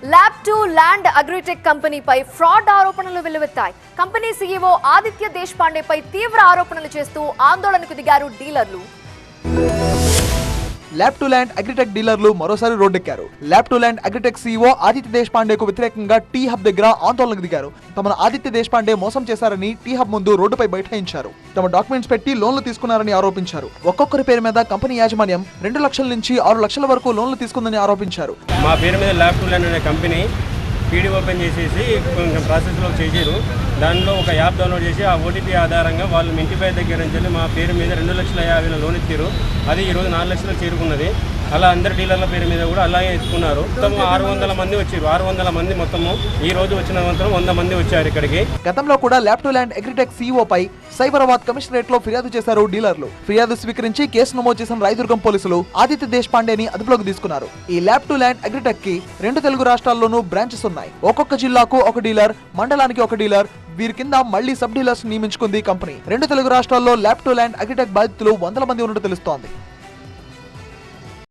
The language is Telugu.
ల్యాబ్2 ల్యాండ్ అగ్రిటెక్ కంపెనీపై ఫ్రాడ్ ఆరోపణలు వెల్లువెత్తాయి. కంపెనీ సీఈఓ ఆదిత్య దేశపాండేపై తీవ్ర ఆరోపణలు చేస్తూ ఆందోళనకు దిగారు డీలర్లు. ల్యాబ్2 ల్యాండ్ అగ్రిటెక్ డీలర్లు మరోసారి రోడ్డెక్కారు. ల్యాబ్2 ల్యాండ్ అగ్రిటెక్ సీఈఓ ఆదిత్య దేశపాండేకు వ్యతిరేకంగా టీ హబ్ దగ్గర ఆందోళనకు దిగారు. తమను ఆదిత్య దేశపాండే మోసం చేశారని టీ హబ్ ముందు రోడ్డుపై బైఠాయించారు. తమ డాక్యుమెంట్స్ పెట్టి లోన్లు తీసుకున్నారని ఆరోపించారు. ఒక్కొక్కరి పేరు మీద కంపెనీ యాజమాన్యం 2 లక్షల నుంచి 6 లక్షల వరకు లోన్లు తీసుకుందని ఆరోపించారు. మా పేరు మీద ల్యాబ్2 ల్యాండ్ అనే కంపెనీ పీడీ ఓపెన్ చేసేసి కొంచెం ప్రాసెస్లో చేసారు. దానిలో ఒక యాప్ డౌన్లోడ్ చేసి ఆ ఓటీపీ ఆధారంగా వాళ్ళు ఇంటిపై దగ్గర నుంచి మా పేరు మీద 2,50,000 లోన్ ఇచ్చారు. అది ఈరోజు 4 లక్షలకు చేరుకున్నది. అలా అందరు డీలర్ల పేరు మీద కూడా అలాగే ఇస్తున్నారు. మొత్తం 600 మంది వచ్చారు. 600 మంది మొత్తము ఈ రోజు వచ్చిన 100 మంది వచ్చారు ఇక్కడికి. గతంలో కూడా ల్యాబ్2 ల్యాండ్ అగ్రిటెక్ సీఈఓ పై సైబరాబాద్ కమిషనరేట్ లో ఫిర్యాదు చేశారు డీలర్లు. ఫిర్యాదు స్వీకరించి కేసు నమోదు చేసిన రాయదుర్గం పోలీసులు ఆదిత్య దేశపాండేని అదుపులోకి తీసుకున్నారు. ఈ ల్యాబ్2 ల్యాండ్ అగ్రిటెక్ కి 2 తెలుగు రాష్ట్రాల్లోనూ బ్రాంచెస్ ఉన్నాయి. ఒక్కొక్క జిల్లాకు ఒక డీలర్, మండలానికి ఒక డీలర్, వీరి కింద మళ్లీ సబ్ డీలర్స్ నియమించుకుంది కంపెనీ. 2 తెలుగు రాష్ట్రాల్లో ల్యాబ్2 ల్యాండ్ అగ్రిటెక్ బాధితులు 100 మంది ఉన్నట్టు తెలుస్తోంది.